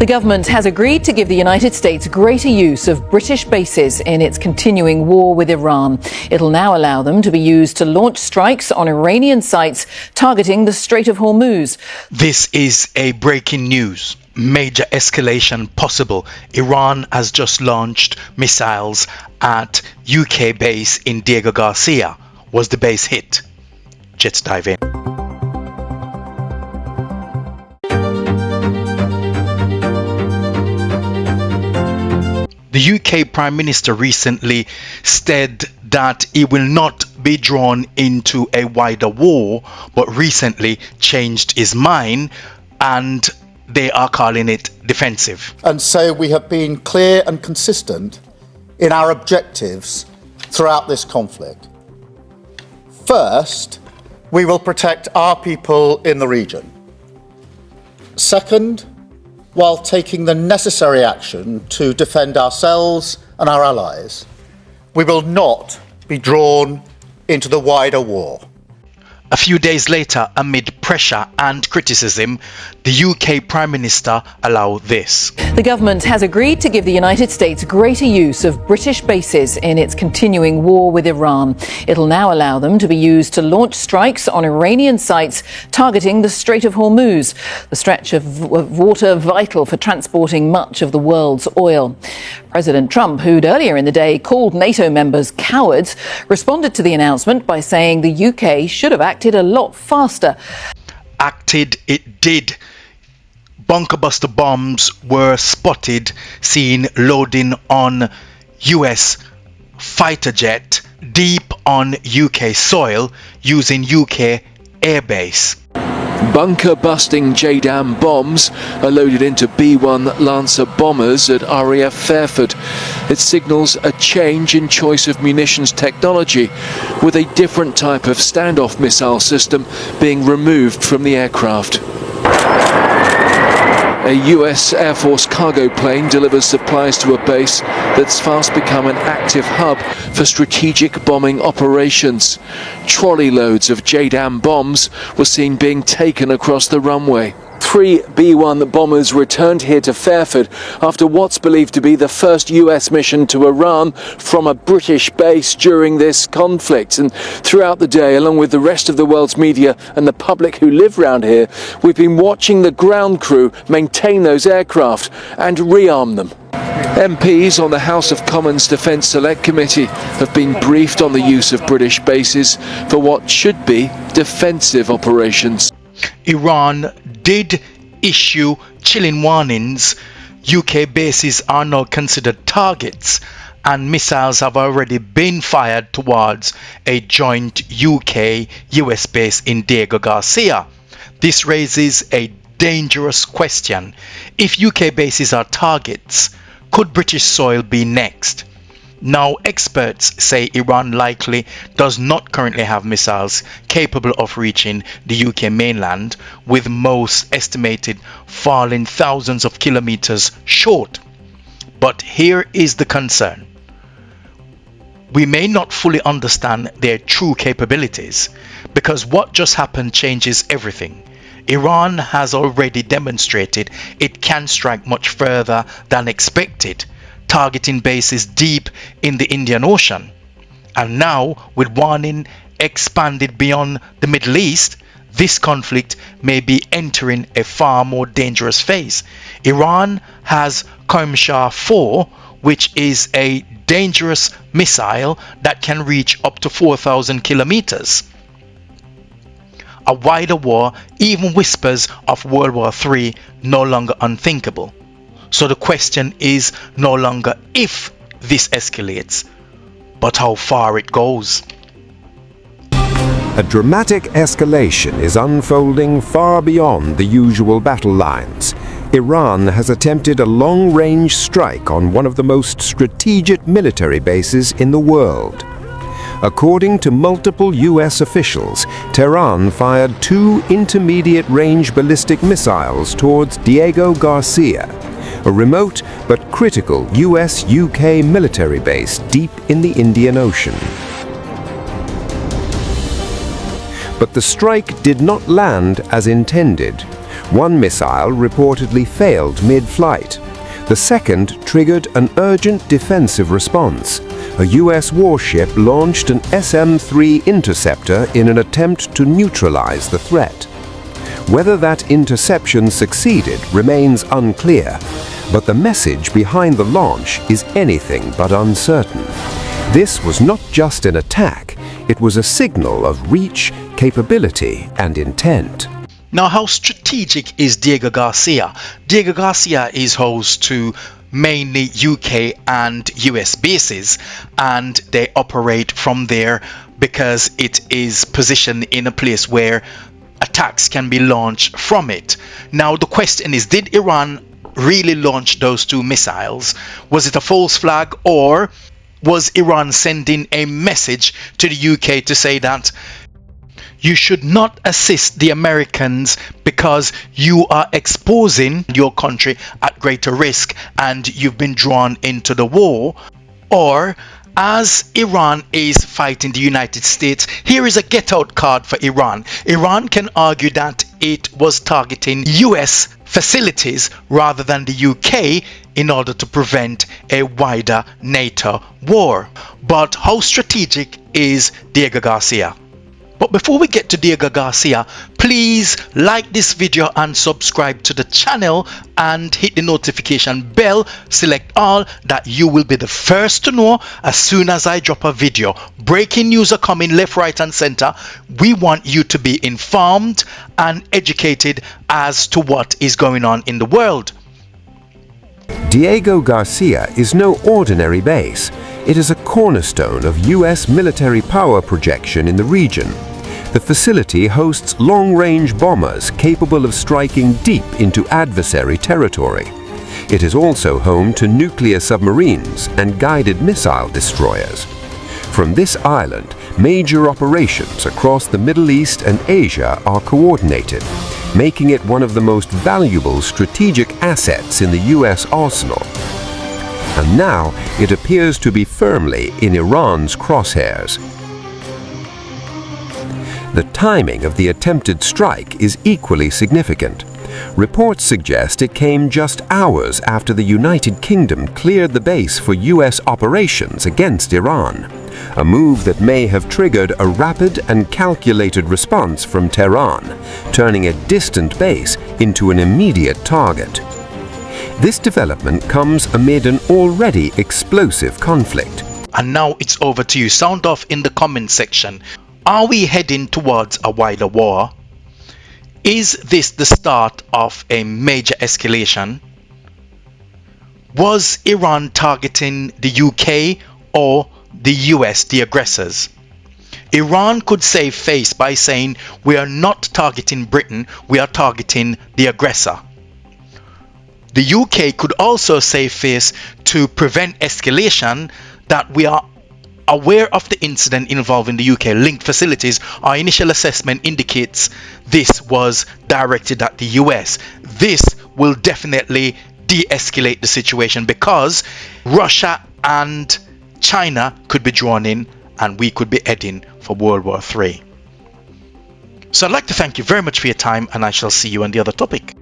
The government has agreed to give the United States greater use of British bases in its continuing war with Iran. It'll now allow them to be used to launch strikes on Iranian sites targeting the Strait of Hormuz. This is a breaking news. Major escalation possible. Iran has just launched missiles at UK base in Diego Garcia. Was the base hit? Let's dive in. The UK Prime Minister recently said that he will not be drawn into a wider war, but recently changed his mind and they are calling it defensive. And so we have been clear and consistent in our objectives throughout this conflict. First, we will protect our people in the region. Second, while taking the necessary action to defend ourselves and our allies, we will not be drawn into the wider war. A few days later, amid pressure and criticism, the UK Prime Minister allowed this. The government has agreed to give the United States greater use of British bases in its continuing war with Iran. It'll now allow them to be used to launch strikes on Iranian sites targeting the Strait of Hormuz, the stretch of water vital for transporting much of the world's oil. President Trump, who'd earlier in the day called NATO members cowards, responded to the announcement by saying the UK should have acted a lot faster. Acted it did. Bunker buster bombs were spotted seen loading on US fighter jet deep on UK soil using UK airbase. Bunker-busting JDAM bombs are loaded into B-1 Lancer bombers at RAF Fairford. It signals a change in choice of munitions technology, with a different type of standoff missile system being removed from the aircraft. A US Air Force cargo plane delivers supplies to a base that's fast become an active hub for strategic bombing operations. Trolley loads of JDAM bombs were seen being taken across the runway. 3 B-1 bombers returned here to Fairford after what's believed to be the first US mission to Iran from a British base during this conflict. And throughout the day, along with the rest of the world's media and the public who live round here, we've been watching the ground crew maintain those aircraft and rearm them. MPs on the House of Commons Defence Select Committee have been briefed on the use of British bases for what should be defensive operations. Iran did issue chilling warnings. UK bases are now considered targets and missiles have already been fired towards a joint UK-US base in Diego Garcia. This raises a dangerous question. If UK bases are targets, could British soil be next? Now, experts say Iran likely does not currently have missiles capable of reaching the UK mainland, with most estimated falling thousands of kilometers short. But here is the concern. We may not fully understand their true capabilities, because what just happened changes everything. Iran has already demonstrated it can strike much further than expected, targeting bases deep in the Indian Ocean. And now, with warning expanded beyond the Middle East, this conflict may be entering a far more dangerous phase. Iran has Qamishar 4, which is a dangerous missile that can reach up to 4,000 kilometers. A wider war, even whispers of World War III, no longer unthinkable. So the question is no longer if this escalates, but how far it goes. A dramatic escalation is unfolding far beyond the usual battle lines. Iran has attempted a long-range strike on one of the most strategic military bases in the world. According to multiple US officials, Tehran fired 2 intermediate-range ballistic missiles towards Diego Garcia, a remote but critical US-UK military base deep in the Indian Ocean. But the strike did not land as intended. One missile reportedly failed mid-flight. The second triggered an urgent defensive response. A US warship launched an SM-3 interceptor in an attempt to neutralize the threat. Whether that interception succeeded remains unclear, but the message behind the launch is anything but uncertain. This was not just an attack, it was a signal of reach, capability, and intent. Now, how strategic is Diego Garcia? Diego Garcia is host to mainly UK and US bases, and they operate from there because it is positioned in a place where attacks can be launched from it. Now, the question is, did Iran really launch those two missiles? Was it a false flag, or was Iran sending a message to the UK to say that you should not assist the Americans because you are exposing your country at greater risk and you've been drawn into the war? Or, as Iran is fighting the United States, here is a get-out card for Iran. Iran can argue that it was targeting US facilities rather than the UK in order to prevent a wider NATO war. But how strategic is Diego Garcia? But before we get to Diego Garcia, please like this video and subscribe to the channel and hit the notification bell, select all, that you will be the first to know as soon as I drop a video. Breaking news are coming left, right and center. We want you to be informed and educated as to what is going on in the world. Diego Garcia is no ordinary base. It is a cornerstone of US military power projection in the region. The facility hosts long-range bombers capable of striking deep into adversary territory. It is also home to nuclear submarines and guided missile destroyers. From this island, major operations across the Middle East and Asia are coordinated, making it one of the most valuable strategic assets in the US arsenal. And now it appears to be firmly in Iran's crosshairs. The timing of the attempted strike is equally significant. Reports suggest it came just hours after the United Kingdom cleared the base for US operations against Iran, a move that may have triggered a rapid and calculated response from Tehran, turning a distant base into an immediate target. This development comes amid an already explosive conflict. And now it's over to you. Sound off in the comment section. Are we heading towards a wider war? Is this the start of a major escalation? Was Iran targeting the UK or the US, the aggressors? Iran could save face by saying, we are not targeting Britain, we are targeting the aggressor. The UK could also save face to prevent escalation, that we are aware of the incident involving the UK linked facilities. Our initial assessment indicates this was directed at the US. This will definitely de-escalate the situation because Russia and China could be drawn in and we could be heading for World War III. So I'd like to thank you very much for your time, and I shall see you on the other topic.